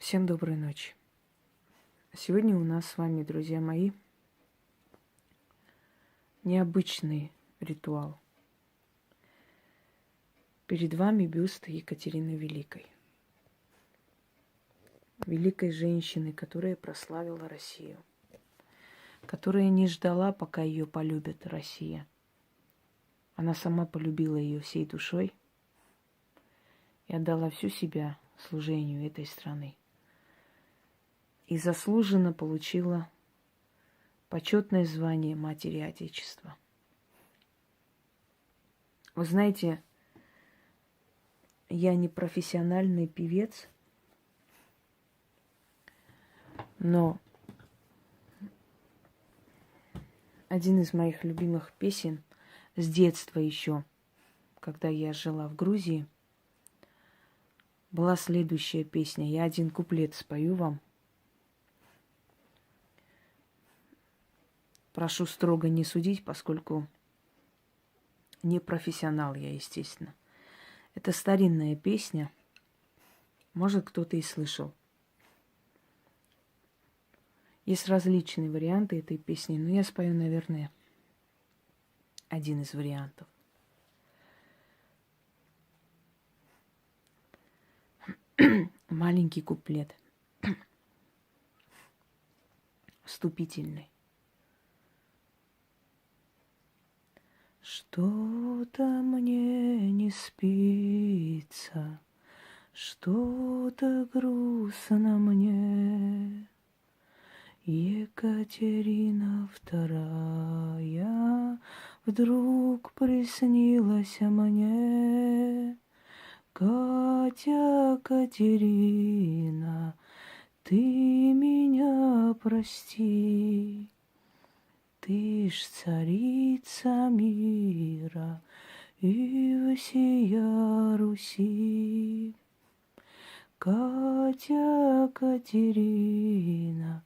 Всем доброй ночи. Сегодня у нас с вами, друзья мои, необычный ритуал. Перед вами бюст Екатерины Великой. Великой женщины, которая прославила Россию. Которая не ждала, пока ее полюбит Россия. Она сама полюбила ее всей душой и отдала всю себя служению этой страны. И заслуженно получила почетное звание Матери Отечества. Вы знаете, я не профессиональный певец, но один из моих любимых песен с детства еще, когда я жила в Грузии, была следующая песня. Я один куплет спою вам. Прошу строго не судить, поскольку не профессионал я, естественно. Это старинная песня. Может, кто-то и слышал. Есть различные варианты этой песни, но я спою, наверное, один из вариантов. Маленький куплет. Вступительный. Что-то мне не спится, что-то грустно мне. Екатерина II вдруг приснилась мне. Катя, Катерина, ты меня прости. Ты ж царица мира и всея Руси. Катя, Катерина,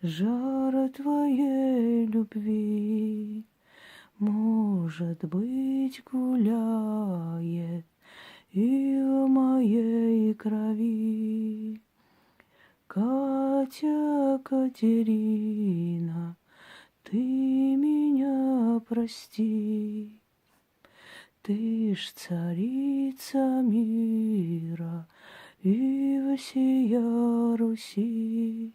жар твоей любви, может быть, гуляет и в моей крови. Катя, Катерина, ты меня прости. Ты ж царица мира и всея Руси.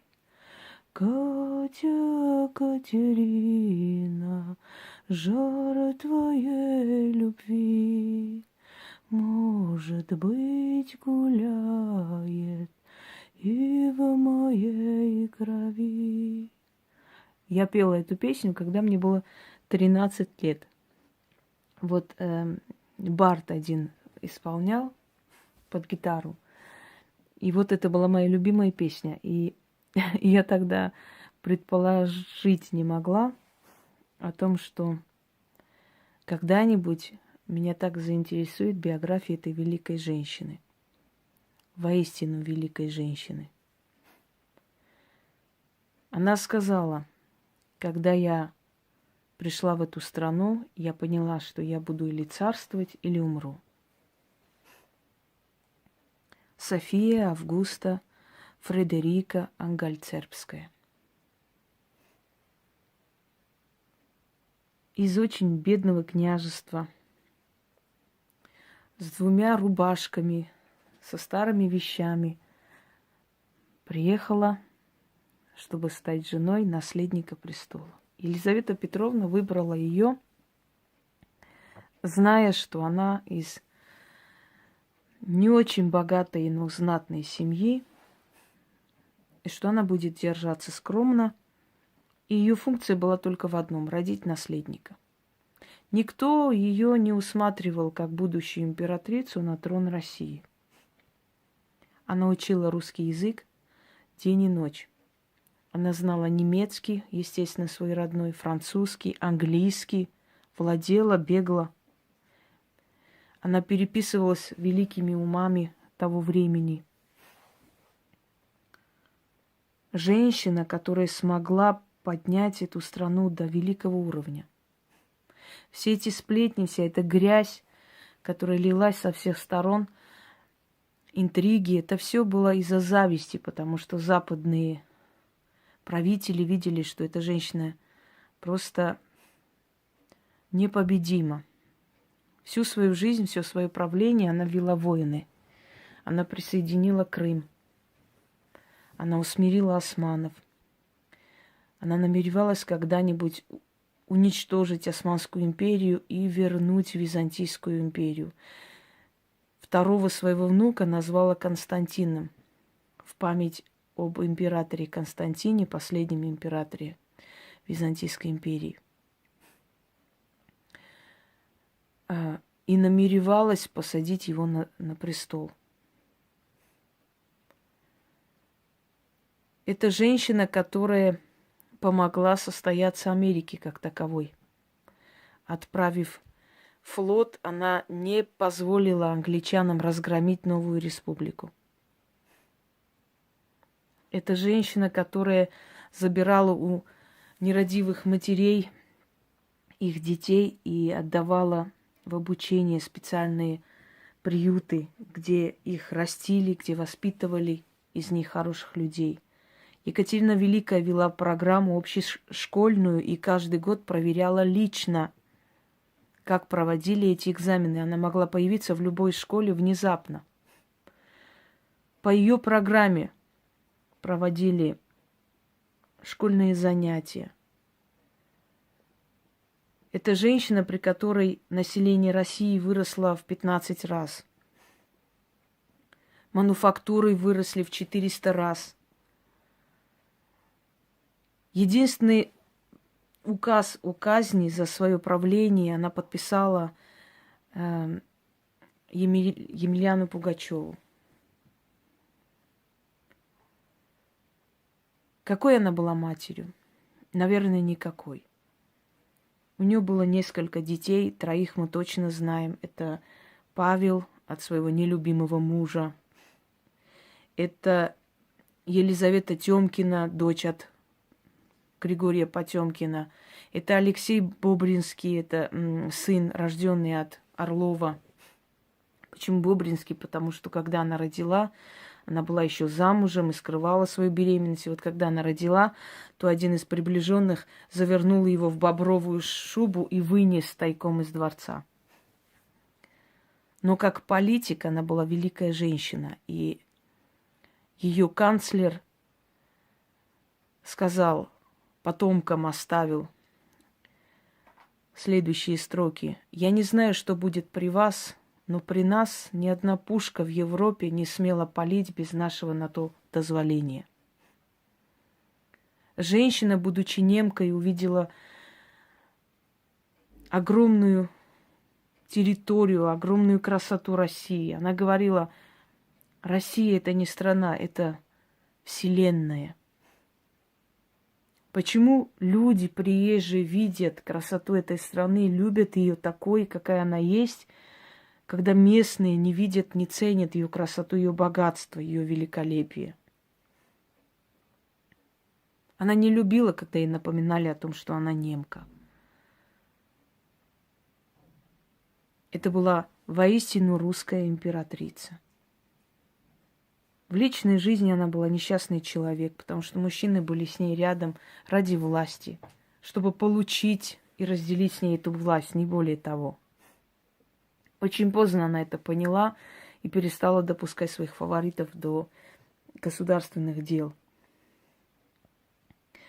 Катя, Катерина, жар твоей любви, может быть, гуляет и в моей крови. Я пела эту песню, когда мне было 13 лет. Вот бард один исполнял под гитару. И вот это была моя любимая песня. И я тогда предположить не могла о том, что когда-нибудь меня так заинтересует биография этой великой женщины. Воистину великой женщины. Она сказала: когда я пришла в эту страну, я поняла, что я буду или царствовать, или умру. София Августа Фредерика Ангальцербская. Из очень бедного княжества, с 2 рубашками, со старыми вещами, приехала, чтобы стать женой наследника престола. Елизавета Петровна выбрала ее, зная, что она из не очень богатой, но знатной семьи, и что она будет держаться скромно. И ее функция была только в одном – родить наследника. Никто ее не усматривал как будущую императрицу на трон России. Она учила русский язык день и ночь. Она знала немецкий, естественно, свой родной, французский, английский, владела, бегала. Она переписывалась с великими умами того времени. Женщина, которая смогла поднять эту страну до великого уровня. Все эти сплетни, вся эта грязь, которая лилась со всех сторон, интриги. Это все было из-за зависти, потому что западные правители видели, что эта женщина просто непобедима. Всю свою жизнь, все свое правление она вела войны. Она присоединила Крым. Она усмирила османов. Она намеревалась когда-нибудь уничтожить Османскую империю и вернуть Византийскую империю. Второго своего внука назвала Константином в память об императоре Константине, последнем императоре Византийской империи. И намеревалась посадить его на престол. Это женщина, которая помогла состояться Америке как таковой. Отправив флот, она не позволила англичанам разгромить новую республику. Это женщина, которая забирала у нерадивых матерей их детей и отдавала в обучение специальные приюты, где их растили, где воспитывали из них хороших людей. Екатерина Великая вела программу общешкольную и каждый год проверяла лично, как проводили эти экзамены. Она могла появиться в любой школе внезапно. По ее программе проводили школьные занятия. Это женщина, при которой население России выросло в 15 раз. Мануфактуры выросли в 400 раз. Единственный указ о казни за свое правление она подписала Емельяну Пугачеву. Какой она была матерью? Наверное, никакой. У нее было несколько детей, 3 мы точно знаем. Это Павел от своего нелюбимого мужа. Это Елизавета Тёмкина, дочь от Григория Потёмкина. Это Алексей Бобринский, это сын, рожденный от Орлова. Почему Бобринский? Потому что когда она родила, она была еще замужем и скрывала свою беременность. И вот когда она родила, то один из приближенных завернул его в бобровую шубу и вынес тайком из дворца. Но как политик она была великая женщина. И ее канцлер сказал, потомкам оставил следующие строки. «Я не знаю, что будет при вас, но при нас ни одна пушка в Европе не смела палить без нашего на то дозволения». Женщина, будучи немкой, увидела огромную территорию, огромную красоту России. Она говорила, Россия – это не страна, это вселенная. Почему люди, приезжие, видят красоту этой страны, любят ее такой, какая она есть, когда местные не видят, не ценят ее красоту, ее богатство, ее великолепие? Она не любила, когда ей напоминали о том, что она немка. Это была воистину русская императрица. В личной жизни она была несчастный человек, потому что мужчины были с ней рядом ради власти, чтобы получить и разделить с ней эту власть, не более того. Очень поздно она это поняла и перестала допускать своих фаворитов до государственных дел.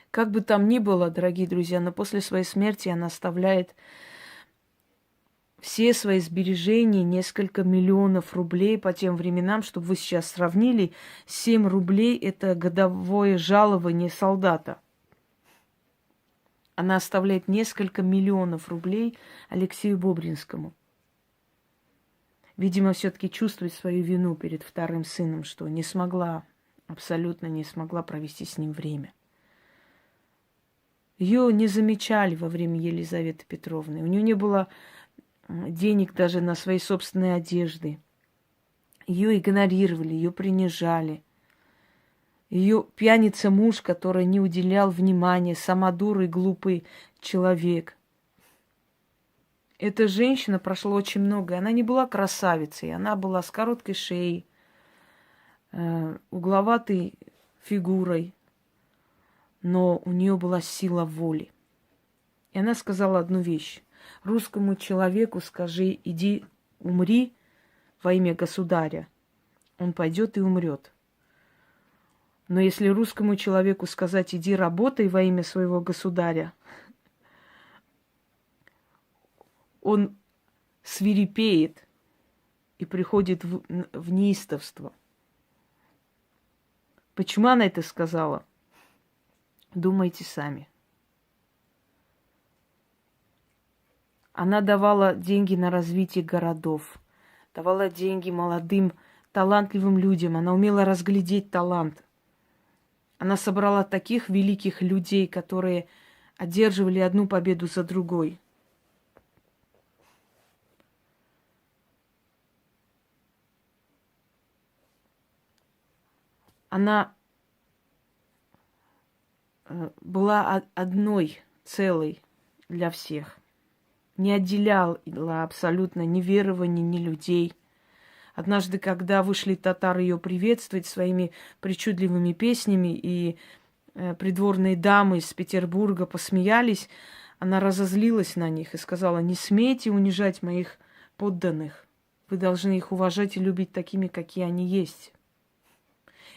Как бы там ни было, дорогие друзья, но после своей смерти она оставляет все свои сбережения, несколько миллионов рублей по тем временам, чтобы вы сейчас сравнили, 7 рублей – это годовое жалование солдата. Она оставляет несколько миллионов рублей Алексею Бобринскому. Видимо, все-таки чувствует свою вину перед вторым сыном, что не смогла, абсолютно не смогла провести с ним время. Ее не замечали во время Елизаветы Петровны. У нее не было денег даже на свои собственные одежды. Ее игнорировали, ее принижали. Ее пьяница муж, который не уделял внимания, самодур и глупый человек. Эта женщина прошла очень много. Она не была красавицей, она была с короткой шеей, угловатой фигурой, но у нее была сила воли. И она сказала одну вещь. Русскому человеку скажи: иди умри во имя государя. Он пойдет и умрет. Но если русскому человеку сказать: иди работай во имя своего государя, он свирепеет и приходит в неистовство. Почему она это сказала? Думайте сами. Она давала деньги на развитие городов, давала деньги молодым, талантливым людям. Она умела разглядеть талант. Она собрала таких великих людей, которые одерживали одну победу за другой. Она была одной целой для всех. Не отделяла абсолютно ни верований, ни людей. Однажды, когда вышли татары ее приветствовать своими причудливыми песнями, и придворные дамы из Петербурга посмеялись, она разозлилась на них и сказала: не смейте унижать моих подданных. Вы должны их уважать и любить такими, какие они есть.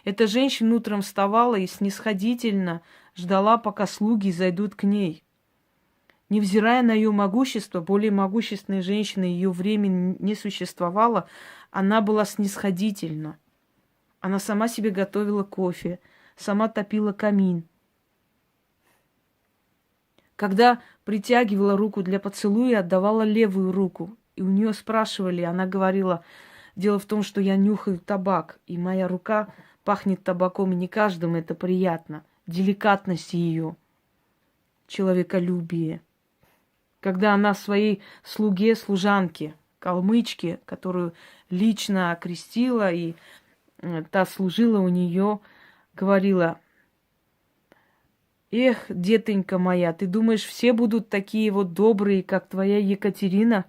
Эта женщина утром вставала и снисходительно ждала, пока слуги зайдут к ней. Невзирая на ее могущество, более могущественной женщины ее времени не существовало, она была снисходительна. Она сама себе готовила кофе, сама топила камин. Когда притягивала руку для поцелуя, отдавала левую руку. И у нее спрашивали, она говорила: дело в том, что я нюхаю табак, и моя рука пахнет табаком, и не каждому это приятно. Деликатность ее, человеколюбие. Когда она своей слуге, служанке, калмычке, которую лично окрестила, и та служила у нее, говорила: эх, детонька моя, ты думаешь, все будут такие вот добрые, как твоя Екатерина?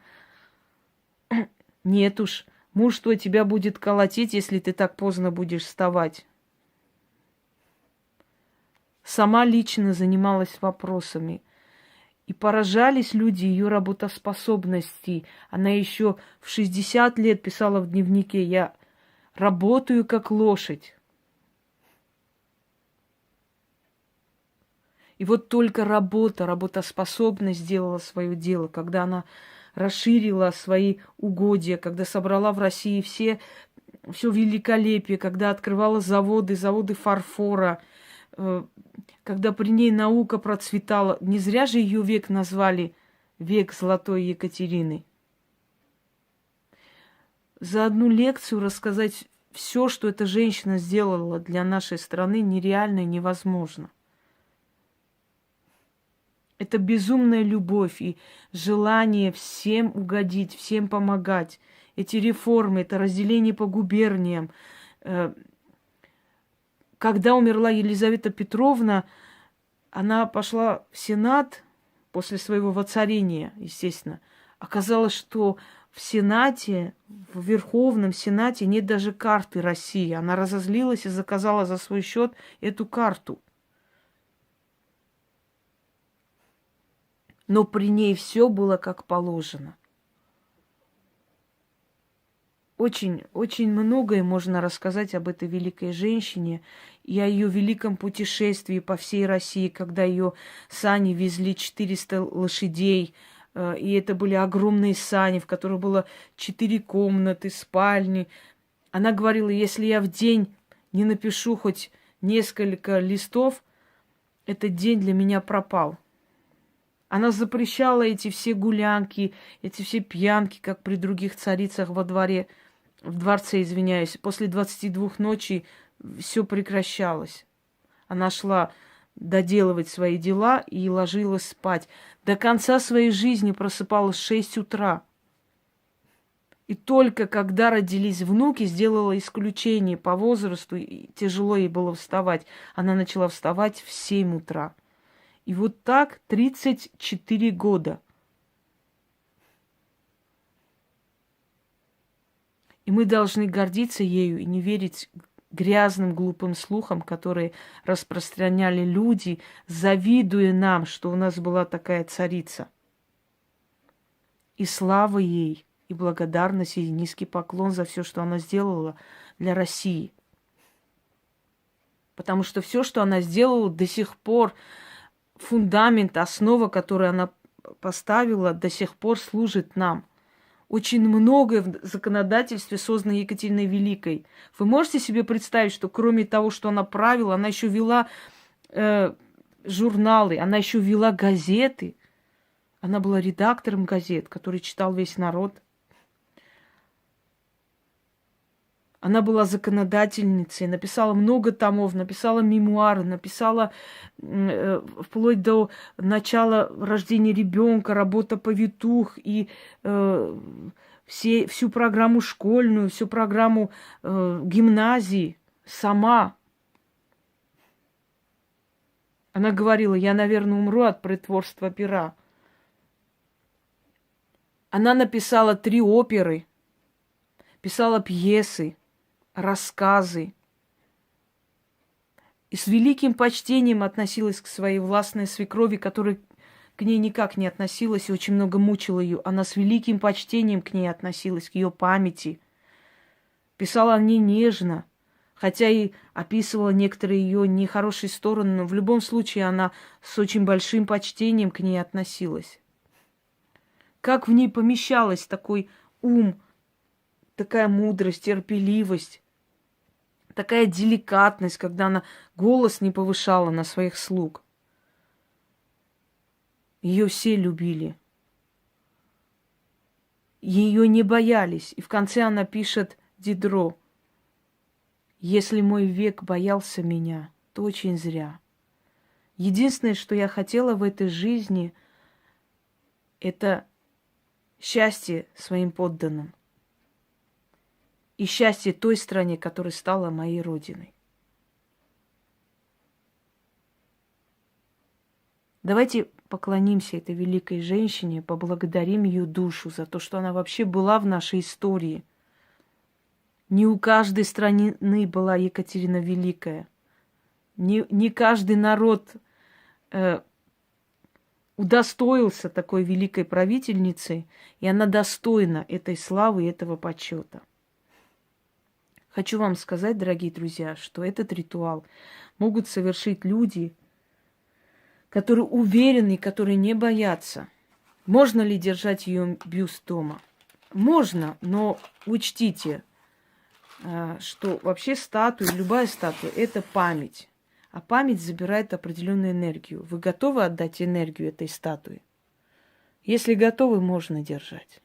Нет уж, муж твой тебя будет колотить, если ты так поздно будешь вставать. Сама лично занималась вопросами. И поражались люди ее работоспособности. Она еще в 60 лет писала в дневнике: я работаю как лошадь. И вот только работоспособность сделала свое дело, когда она расширила свои угодья, когда собрала в России все великолепие, когда открывала заводы фарфора, когда при ней наука процветала. Не зря же ее век назвали век Золотой Екатерины. За одну лекцию рассказать все, что эта женщина сделала для нашей страны, нереально и невозможно. Это безумная любовь и желание всем угодить, всем помогать. Эти реформы, это разделение по губерниям. Когда умерла Елизавета Петровна, она пошла в Сенат после своего воцарения, естественно. Оказалось, что в Сенате, в Верховном Сенате нет даже карты России. Она разозлилась и заказала за свой счет эту карту. Но при ней все было как положено. Очень, очень многое можно рассказать об этой великой женщине и о ее великом путешествии по всей России, когда ее сани везли 400 лошадей, и это были огромные сани, в которых было 4 комнаты, спальни. Она говорила: если я в день не напишу хоть несколько листов, этот день для меня пропал. Она запрещала эти все гулянки, эти все пьянки, как при других царицах во дворе. В дворце, извиняюсь, после 22 ночи все прекращалось. Она шла доделывать свои дела и ложилась спать. До конца своей жизни просыпалась в 6 утра. И только когда родились внуки, сделала исключение по возрасту, и тяжело ей было вставать. Она начала вставать в 7 утра. И вот так 34 года. И мы должны гордиться ею и не верить грязным, глупым слухам, которые распространяли люди, завидуя нам, что у нас была такая царица. И слава ей, и благодарность, и низкий поклон за все, что она сделала для России. Потому что все, что она сделала, до сих пор фундамент, основа, которую она поставила, до сих пор служит нам. Очень многое в законодательстве создано Екатериной Великой. Вы можете себе представить, что кроме того, что она правила, она еще вела журналы, она еще вела газеты. Она была редактором газет, который читал весь народ. Она была законодательницей, написала много томов, написала мемуары, написала вплоть до начала рождения ребенка, работа повитух и всю программу школьную, всю программу гимназии сама. Она говорила: я, наверное, умру от притворства пера. Она написала 3 оперы, писала пьесы, рассказы. И с великим почтением относилась к своей властной свекрови, которая к ней никак не относилась и очень много мучила ее. Она с великим почтением к ней относилась, к ее памяти. Писала о ней нежно, хотя и описывала некоторые ее нехорошие стороны, но в любом случае она с очень большим почтением к ней относилась. Как в ней помещалась такой ум, такая мудрость, терпеливость, такая деликатность, когда она голос не повышала на своих слуг. Ее все любили. Ее не боялись. И в конце она пишет Дидро: «Если мой век боялся меня, то очень зря. Единственное, что я хотела в этой жизни, это счастье своим подданным. И счастье той стране, которая стала моей родиной». Давайте поклонимся этой великой женщине, поблагодарим ее душу за то, что она вообще была в нашей истории. Не у каждой страны была Екатерина Великая. Не каждый народ удостоился такой великой правительницы, и она достойна этой славы и этого почета. Хочу вам сказать, дорогие друзья, что этот ритуал могут совершить люди, которые уверены, которые не боятся. Можно ли держать ее бюст дома? Можно, но учтите, что вообще статуя, любая статуя – это память. А память забирает определенную энергию. Вы готовы отдать энергию этой статуе? Если готовы, можно держать.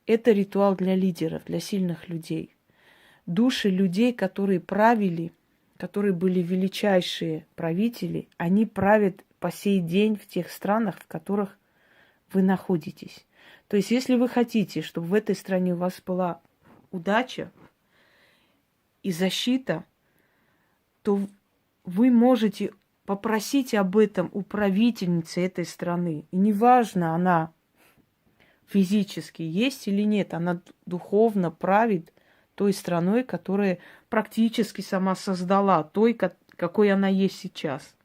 Это ритуал для лидеров, для сильных людей. Души людей, которые правили, которые были величайшие правители, они правят по сей день в тех странах, в которых вы находитесь. То есть, если вы хотите, чтобы в этой стране у вас была удача и защита, то вы можете попросить об этом у правительницы этой страны. И неважно, она физически есть или нет, она духовно правит той страной, которая практически сама создала, той, какой она есть сейчас.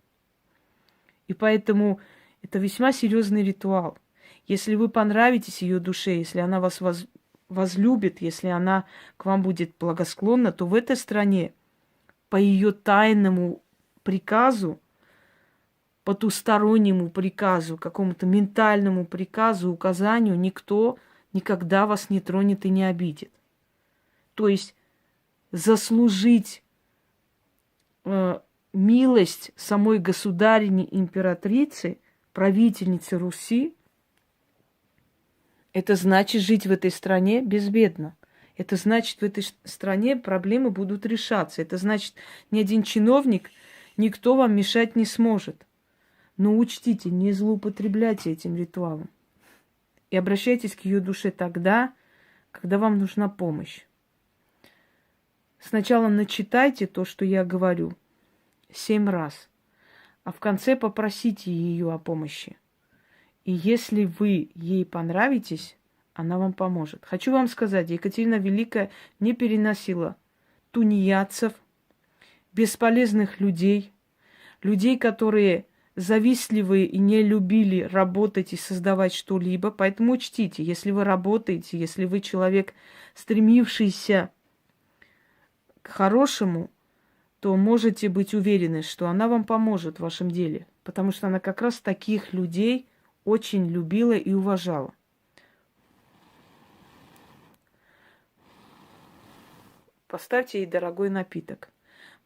И поэтому это весьма серьезный ритуал. Если вы понравитесь ее душе, если она вас возлюбит, если она к вам будет благосклонна, то в этой стране по ее тайному приказу, потустороннему приказу, какому-то ментальному приказу, указанию никто никогда вас не тронет и не обидит. То есть заслужить милость самой государине императрицы, правительницы Руси, это значит жить в этой стране безбедно. Это значит, в этой стране проблемы будут решаться. Это значит, ни один чиновник, никто вам мешать не сможет. Но учтите, не злоупотребляйте этим ритуалом. И обращайтесь к ее душе тогда, когда вам нужна помощь. Сначала начитайте то, что я говорю, 7 раз, а в конце попросите ее о помощи. И если вы ей понравитесь, она вам поможет. Хочу вам сказать, Екатерина Великая не переносила тунеядцев, бесполезных людей, людей, которые завистливые и не любили работать и создавать что-либо. Поэтому учтите, если вы работаете, если вы человек, стремившийся к хорошему, то можете быть уверены, что она вам поможет в вашем деле. Потому что она как раз таких людей очень любила и уважала. Поставьте ей дорогой напиток.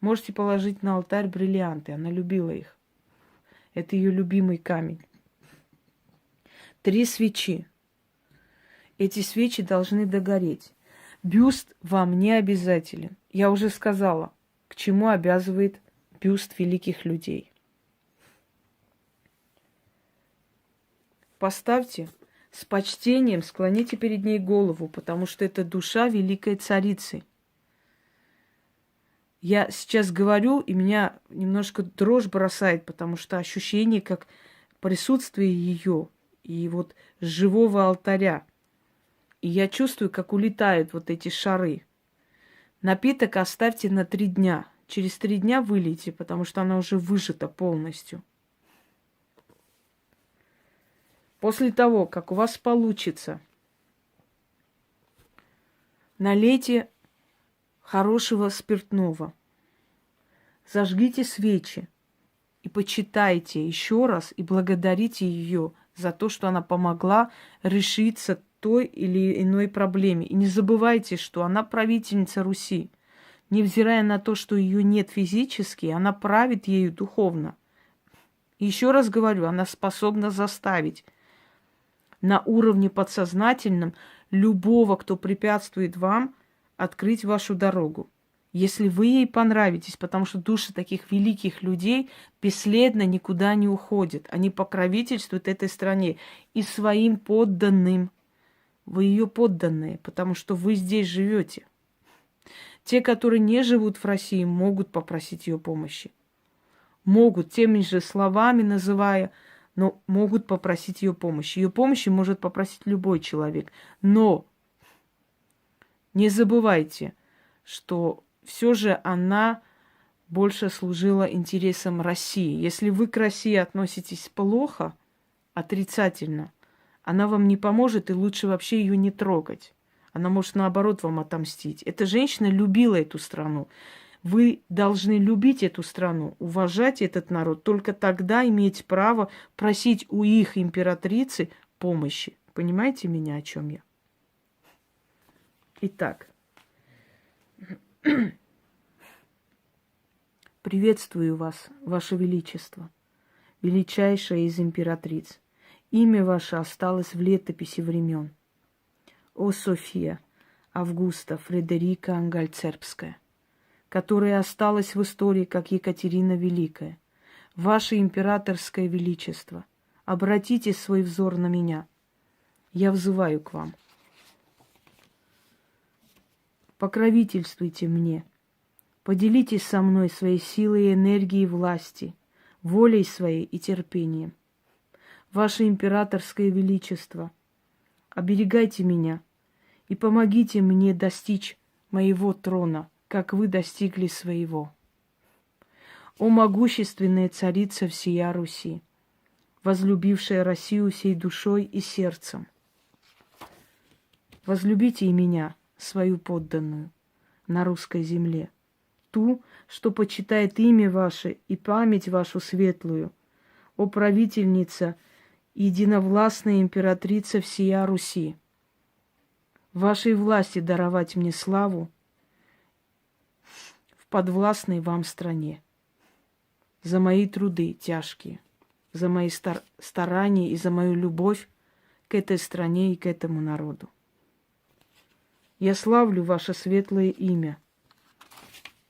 Можете положить на алтарь бриллианты. Она любила их. Это ее любимый камень. 3 свечи. Эти свечи должны догореть. Бюст вам не обязателен. Я уже сказала, к чему обязывает бюст великих людей. Поставьте с почтением, склоните перед ней голову, потому что это душа великой царицы. Я сейчас говорю, и меня немножко дрожь бросает, потому что ощущение, как присутствие ее и вот живого алтаря. И я чувствую, как улетают вот эти шары. Напиток оставьте на 3 дня. Через 3 дня вылейте, потому что она уже выжата полностью. После того, как у вас получится, налейте хорошего спиртного. Зажгите свечи и почитайте еще раз и благодарите ее за то, что она помогла решиться той или иной проблеме. И не забывайте, что она правительница Руси. Невзирая на то, что ее нет физически, она правит ею духовно. И еще раз говорю, она способна заставить на уровне подсознательном любого, кто препятствует вам, открыть вашу дорогу. Если вы ей понравитесь, потому что души таких великих людей бесследно никуда не уходят. Они покровительствуют этой стране и своим подданным. Вы ее подданные, потому что вы здесь живете. Те, которые не живут в России, могут попросить ее помощи. Могут, теми же словами называя, но могут попросить ее помощи. Ее помощи может попросить любой человек. Но не забывайте, что все же она больше служила интересам России. Если вы к России относитесь плохо, отрицательно, она вам не поможет, и лучше вообще ее не трогать. Она может, наоборот, вам отомстить. Эта женщина любила эту страну. Вы должны любить эту страну, уважать этот народ. Только тогда иметь право просить у их императрицы помощи. Понимаете меня, о чем я? Итак. Приветствую вас, Ваше Величество, величайшая из императриц. Имя ваше осталось в летописи времен. О София, Августа, Фредерика Ангальцербская, которая осталась в истории как Екатерина Великая. Ваше императорское величество, обратите свой взор на меня. Я взываю к вам. Покровительствуйте мне. Поделитесь со мной своей силой и энергией власти, волей своей и терпением. Ваше императорское величество, оберегайте меня и помогите мне достичь моего трона, как вы достигли своего. О могущественная царица всея Руси, возлюбившая Россию всей душой и сердцем, возлюбите и меня, свою подданную, на русской земле, ту, что почитает имя ваше и память вашу светлую, о правительница, единовластная императрица всея Руси. В вашей власти даровать мне славу в подвластной вам стране. За мои труды тяжкие, за мои старания и за мою любовь к этой стране и к этому народу. Я славлю ваше светлое имя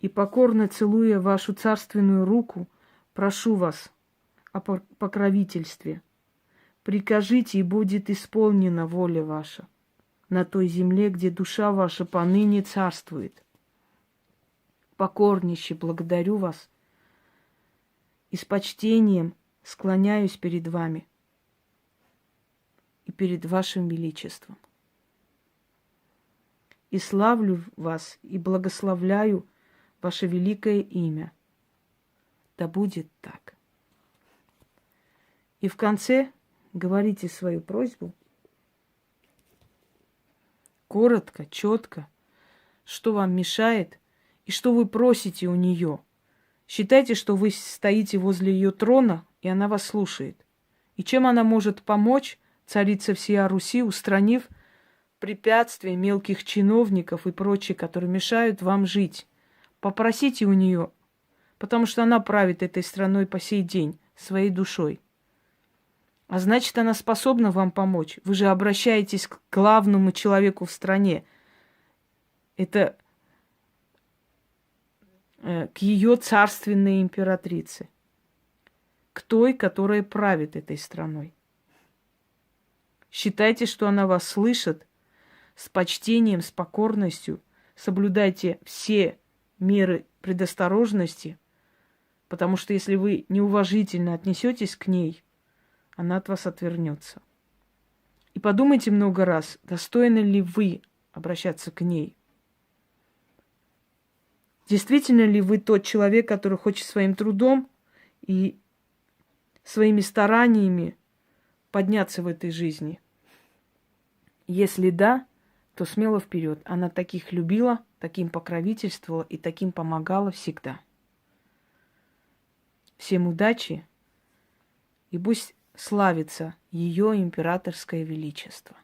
и, покорно целуя вашу царственную руку, прошу вас о покровительстве. Прикажите, и будет исполнена воля ваша на той земле, где душа ваша поныне царствует. Покорнейше благодарю вас и с почтением склоняюсь перед вами и перед вашим величеством. и славлю вас, и благословляю ваше великое имя. Да будет так. И в конце говорите свою просьбу коротко, четко, что вам мешает и что вы просите у нее. Считайте, что вы стоите возле ее трона, и она вас слушает. И чем она может помочь, царица всея Руси, устранив препятствия мелких чиновников и прочие, которые мешают вам жить? Попросите у нее, потому что она правит этой страной по сей день, своей душой. А значит, она способна вам помочь. Вы же обращаетесь к главному человеку в стране. Это к ее царственной императрице, к той, которая правит этой страной. Считайте, что она вас слышит с почтением, с покорностью. Соблюдайте все меры предосторожности, потому что если вы неуважительно отнесетесь к ней, она от вас отвернется. И подумайте много раз, достойны ли вы обращаться к ней. Действительно ли вы тот человек, который хочет своим трудом и своими стараниями подняться в этой жизни? Если да, то смело вперед. Она таких любила, таким покровительствовала и таким помогала всегда. Всем удачи, и пусть славится ее императорское величество.